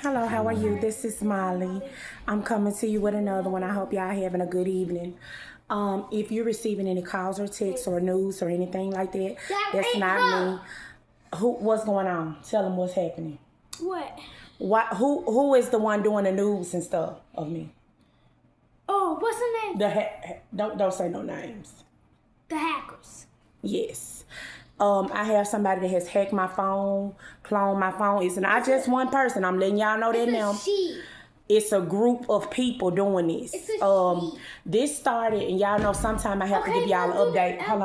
Hello, how are you? This is Molly. I'm coming to you with another one. I hope y'all having a good evening. If you're receiving any calls or texts or news or anything like that, that's not me. What's going on? Tell them what's happening. What? Who is the one doing the news and stuff of me? Oh, what's the name? Don't say no names. The hackers. Yes. I have somebody that has hacked my phone, cloned my phone. It's not just one person. I'm letting y'all know that now. It's a group of people doing this. This started, and y'all know sometime I have to give y'all an update. Hold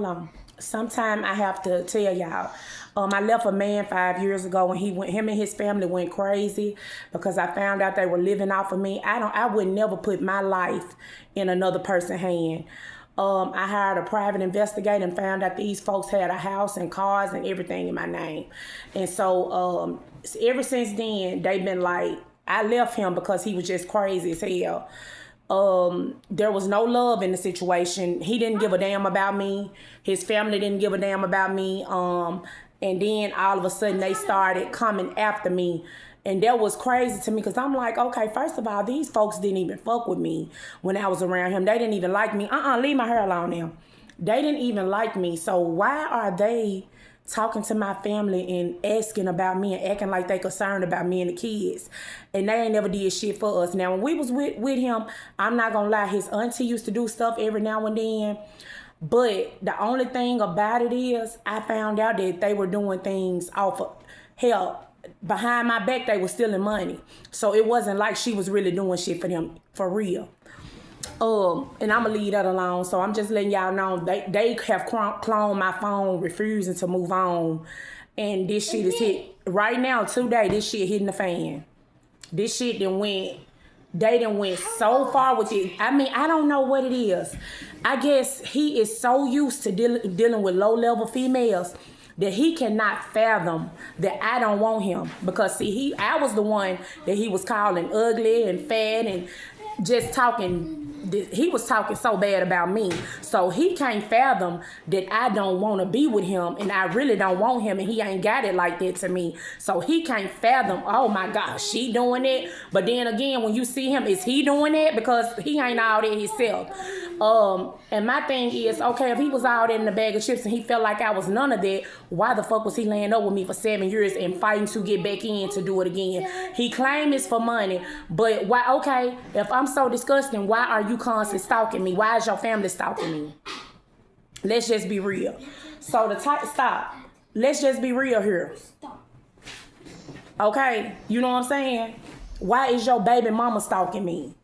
on. Sometime I have to tell y'all. I left a man 5 years ago, and him and his family went crazy because I found out they were living off of me. I would never put my life in another person's hand. I hired a private investigator and found out these folks had a house and cars and everything in my name. And so ever since then, they've been like, I left him because he was just crazy as hell. There was no love in the situation. He didn't give a damn about me. His family didn't give a damn about me. And then all of a sudden they started coming after me. And that was crazy to me because I'm like, okay, first of all, these folks didn't even fuck with me when I was around him. They didn't even like me. Leave my hair alone now. They didn't even like me. So why are they talking to my family and asking about me and acting like they concerned about me and the kids? And they ain't never did shit for us. Now, when we was with him, I'm not going to lie, his auntie used to do stuff every now and then. But the only thing about it is I found out that they were doing things off of hell. Behind my back, they were stealing money. So it wasn't like she was really doing shit for them, for real. And I'm going to leave that alone. So I'm just letting y'all know they have cloned my phone, refusing to move on. And this shit is hit. Right now, today, this shit hitting the fan. This shit they done went so far with it. I mean, I don't know what it is. I guess he is so used to dealing with low-level females that he cannot fathom that I don't want him. Because see, I was the one that he was calling ugly and fat and just talking. He was talking so bad about me. So he can't fathom that I don't want to be with him and I really don't want him and he ain't got it like that to me. So he can't fathom, oh my gosh, she doing it. But then again, when you see him, is he doing it? Because he ain't all that himself. And my thing is, okay, if he was all that in the bag of chips and he felt like I was none of that, why the fuck was he laying up with me for 7 years and fighting to get back in to do it again? He claimed it's for money, but why? Okay, if I'm so disgusting, why are you constantly stalking me? Why is your family stalking me? Let's just be real. So stop. Let's just be real here. Okay, you know what I'm saying? Why is your baby mama stalking me?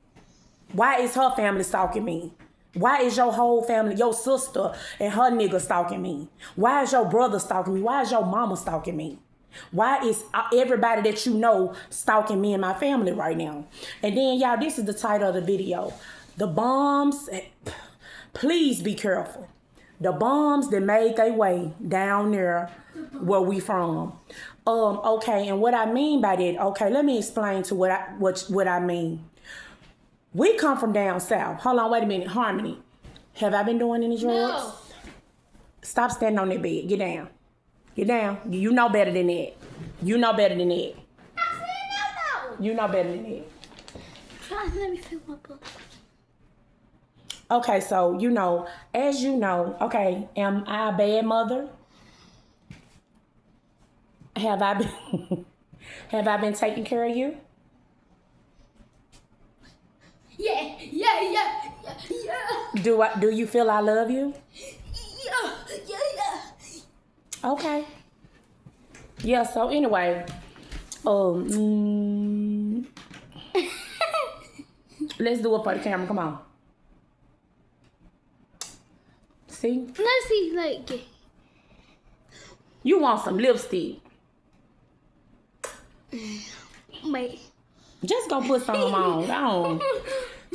Why is her family stalking me? Why is your whole family, your sister and her nigga stalking me? Why is your brother stalking me? Why is your mama stalking me? Why is everybody that you know stalking me and my family right now? And then, y'all, this is the title of the video. The bombs, please be careful. The bombs that made their way down there where we from. Okay, and what I mean by that, okay, let me explain to what I mean. We come from down south. Hold on, wait a minute. Harmony, have I been doing any drugs? No. Stop standing on that bed. Get down. Get down. You know better than that. You know better than that. I said no. You know better than that. Let me fill my book. Okay, so, as you know, okay, am I a bad mother? Have I been taking care of you? Yeah. Do you feel I love you? Yeah. Okay. Yeah, so anyway, let's do it for the camera. Come on. See? Let's see, like, You want some lipstick. wait. Just go put some on.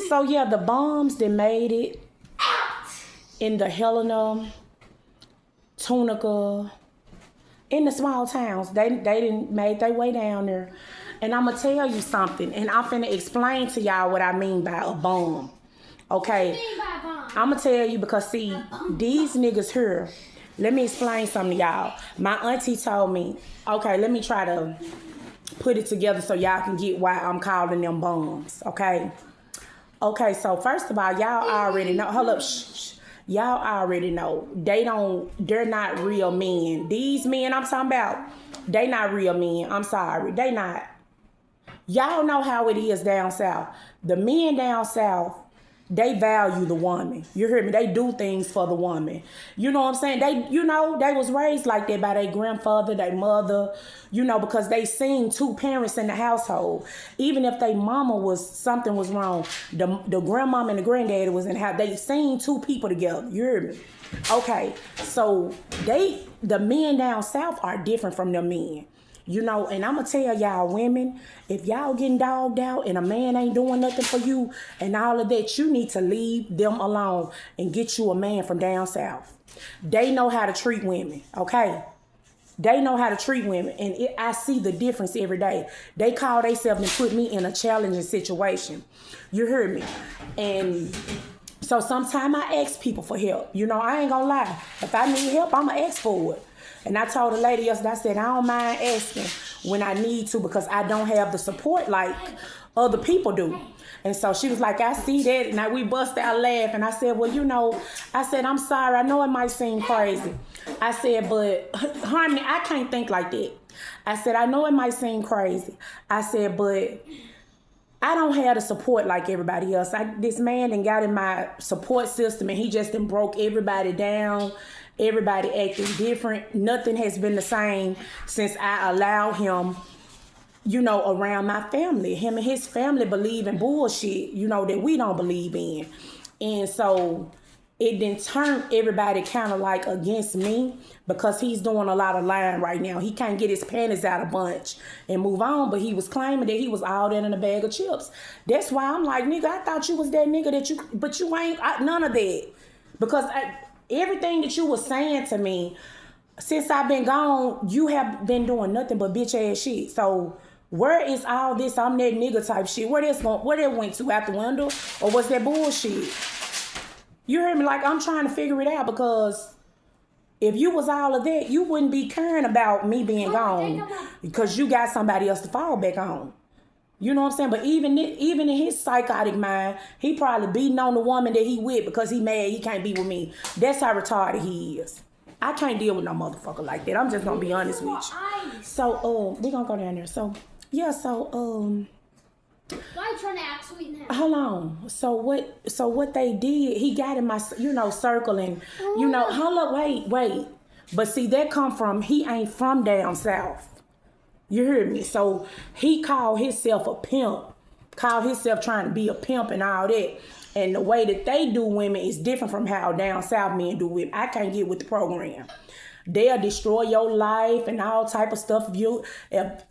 So yeah, the bombs that made it in the Helena, Tunica, in the small towns, they didn't made their way down there. And I'm gonna tell you something, and I'm finna explain to y'all what I mean by a bomb. Okay, I'm gonna tell you because see, these niggas here, let me explain something to y'all. My auntie told me, okay, let me try to put it together so y'all can get why I'm calling them bums, okay? Okay, so first of all, y'all already know. Hold up, shh. Y'all already know. They're not real men. These men I'm talking about, they not real men. I'm sorry. They not. Y'all know how it is down south. The men down south, they value the woman. You hear me? They do things for the woman. You know what I'm saying? They was raised like that by their grandfather, their mother, because they seen two parents in the household. Even if their mama something was wrong, the grandmama and the granddaddy was in the house. They seen two people together. You hear me? Okay, so the men down south are different from the men. And I'm going to tell y'all women, if y'all getting dogged out and a man ain't doing nothing for you and all of that, you need to leave them alone and get you a man from down south. They know how to treat women, okay? They know how to treat women, and I see the difference every day. They call themselves and put me in a challenging situation. You heard me? And so sometimes I ask people for help. I ain't gonna lie. If I need help, I'm gonna ask for it. And I told a lady yesterday, I said, I don't mind asking when I need to because I don't have the support like other people do. And so she was like, I see that. And we bust out laughing. I said, well, I said, I'm sorry. I know it might seem crazy. I said, but Harmony, I can't think like that. I said, I know it might seem crazy. I said, but I don't have the support like everybody else. This man done got in my support system and he just done broke everybody down. Everybody acting different. Nothing has been the same since I allowed him, around my family. Him and his family believe in bullshit, that we don't believe in. And so it then turned everybody kind of like against me because he's doing a lot of lying right now. He can't get his panties out a bunch and move on, but he was claiming that he was all that in a bag of chips. That's why I'm like, nigga, I thought you was that nigga but you ain't, none of that. Because everything that you was saying to me, since I've been gone, you have been doing nothing but bitch ass shit. So where is all this I'm that nigga type shit? Where that went to, out the window? Or was that bullshit? You heard me? Like, I'm trying to figure it out because if you was all of that, you wouldn't be caring about me being gone because you got somebody else to fall back on. You know what I'm saying? But even in his psychotic mind, he probably beating on the woman that he with because he mad he can't be with me. That's how retarded he is. I can't deal with no motherfucker like that. I'm just gonna be honest with you. So we're gonna go down there. So yeah, why are you trying to act sweet now? Hold on. So what they did, he got in my circle and hold up, wait. But see, that come from he ain't from down south. You heard me? So he called himself a pimp, called himself trying to be a pimp and all that. And the way that they do women is different from how down south men do women. I can't get with the program. They'll destroy your life and all type of stuff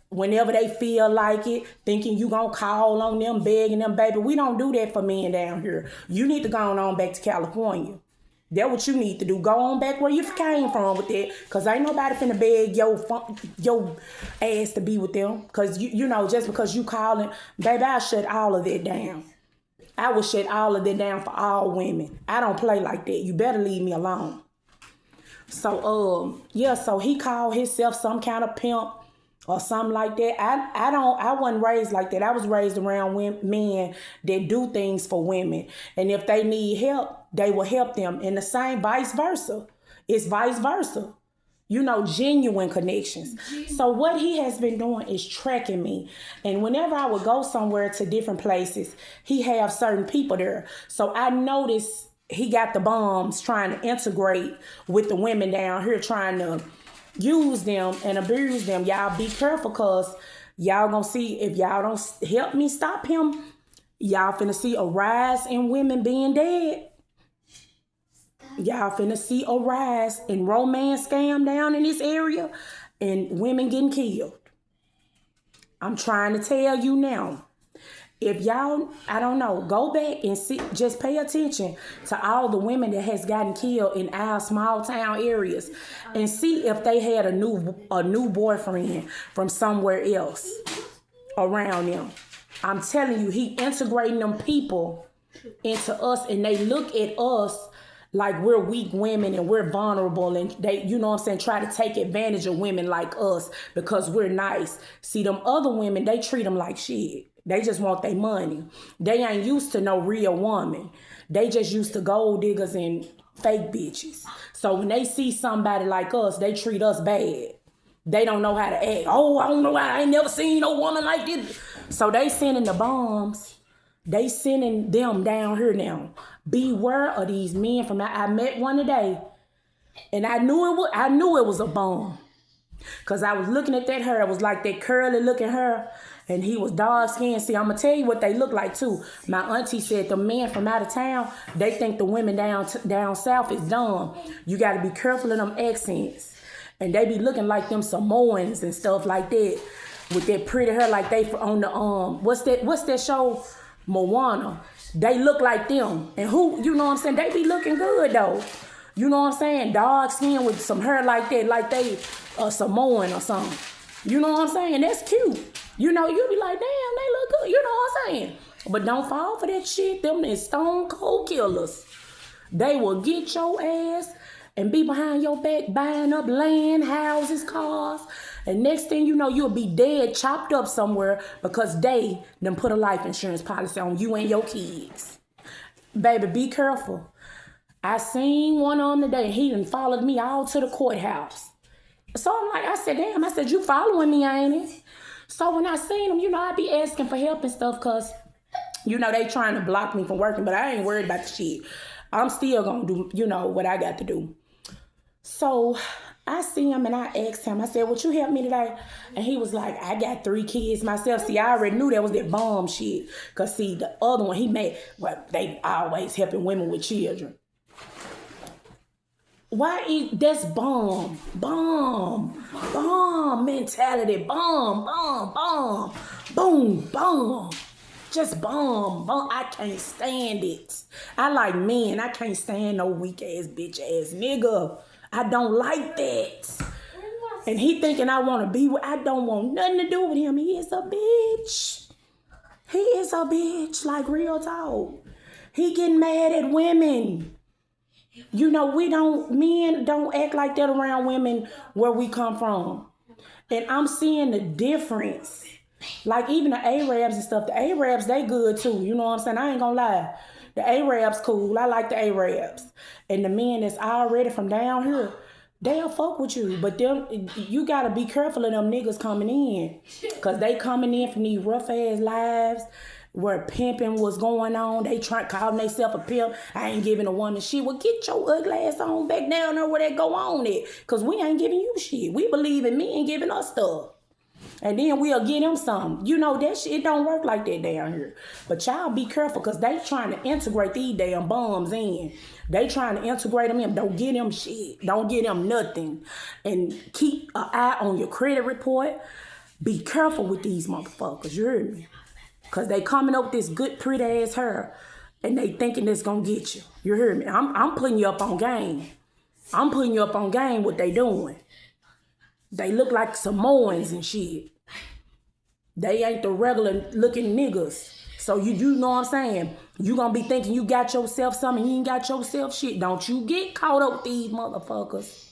whenever they feel like it, thinking you gonna call on them, begging them, baby. We don't do that for men down here. You need to go on back to California. That's what you need to do. Go on back where you came from with that. Because ain't nobody finna beg your ass to be with them. Because, just because you calling, baby, I'll shut all of that down. I will shut all of that down for all women. I don't play like that. You better leave me alone. So, so he called himself some kind of pimp or something like that. I wasn't raised like that. I was raised around men that do things for women. And if they need help, they will help them. And the same vice versa. It's vice versa. Genuine connections. So what he has been doing is tracking me. And whenever I would go somewhere to different places, he have certain people there. So I noticed he got the bums trying to integrate with the women down here, trying to use them and abuse them. Y'all be careful because y'all gonna see if y'all don't help me stop him, y'all finna see a rise in women being dead. Y'all finna see a rise in romance scam down in this area and women getting killed. I'm trying to tell you now. If y'all, I don't know, go back and see, just pay attention to all the women that has gotten killed in our small town areas and see if they had a new boyfriend from somewhere else around them. I'm telling you, he integrating them people into us and they look at us like we're weak women and we're vulnerable and they, you know what I'm saying, try to take advantage of women like us because we're nice. See, them other women, they treat them like shit. They just want their money. They ain't used to no real woman. They just used to gold diggers and fake bitches. So when they see somebody like us, they treat us bad. They don't know how to act. Oh, I don't know why I ain't never seen no woman like this. So they sending the bombs. They sending them down here now. Beware of these men from I met one today, and I knew it was a bomb. Cause I was looking at that hair. It was like that curly looking hair. And he was dark skinned. See, I'm gonna tell you what they look like too. My auntie said the men from out of town, they think the women down south is dumb. You gotta be careful of them accents. And they be looking like them Samoans and stuff like that. With that pretty hair like they on the what's that show? Moana. They look like them. And who, you know what I'm saying? They be looking good though. You know what I'm saying? Dark skin with some hair like that, like they Samoan or something. You know what I'm saying? That's cute. You know, you be like, damn, they look good. You know what I'm saying? But don't fall for that shit. Them is stone cold killers. They will get your ass and be behind your back buying up land, houses, cars. And next thing you know, you'll be dead, chopped up somewhere because they done put a life insurance policy on you and your kids. Baby, be careful. I seen one on today. He done followed me all to the courthouse. So I'm like, I said, damn, I said, you following me, ain't it? So when I seen him, you know, I be asking for help and stuff because, you know, they trying to block me from working, but I ain't worried about the shit. I'm still going to do, you know, what I got to do. So I see him and I asked him, I said, would you help me today? And he was like, I got 3 kids myself. See, I already knew that was that bomb shit. Because, see, the other one, he made, well, they always helping women with children. Why is that's bomb mentality, bomb, boom, just bomb. I can't stand it. I like men. I can't stand no weak ass bitch ass nigga. I don't like that. And he thinking I want to be with. I don't want nothing to do with him. He is a bitch. He is a bitch. Like real talk. He getting mad at women. You know, men don't act like that around women where we come from. And I'm seeing the difference. Like even the Arabs and stuff, the Arabs, they good too. You know what I'm saying? I ain't gonna lie. The Arabs cool. I like the Arabs. And the men that's already from down here, they'll fuck with you. But you gotta be careful of them niggas coming in. Cause they coming in from these rough ass lives. Where pimping was going on, they calling themselves a pimp. I ain't giving a woman shit. Well, get your ugly ass on back down there where they go on it. Because we ain't giving you shit. We believe in men giving us stuff. And then we'll get them some. You know, that shit don't work like that down here. But y'all be careful because they trying to integrate these damn bums in. They trying to integrate them in. Don't get them shit. Don't get them nothing. And keep an eye on your credit report. Be careful with these motherfuckers. You heard me? Because they coming up with this good, pretty ass hair. And they thinking it's going to get you. You heard me? I'm putting you up on game. I'm putting you up on game what they doing. They look like Samoans and shit. They ain't the regular looking niggas. So you know what I'm saying? You going to be thinking you got yourself something. You ain't got yourself shit. Don't you get caught up with these motherfuckers.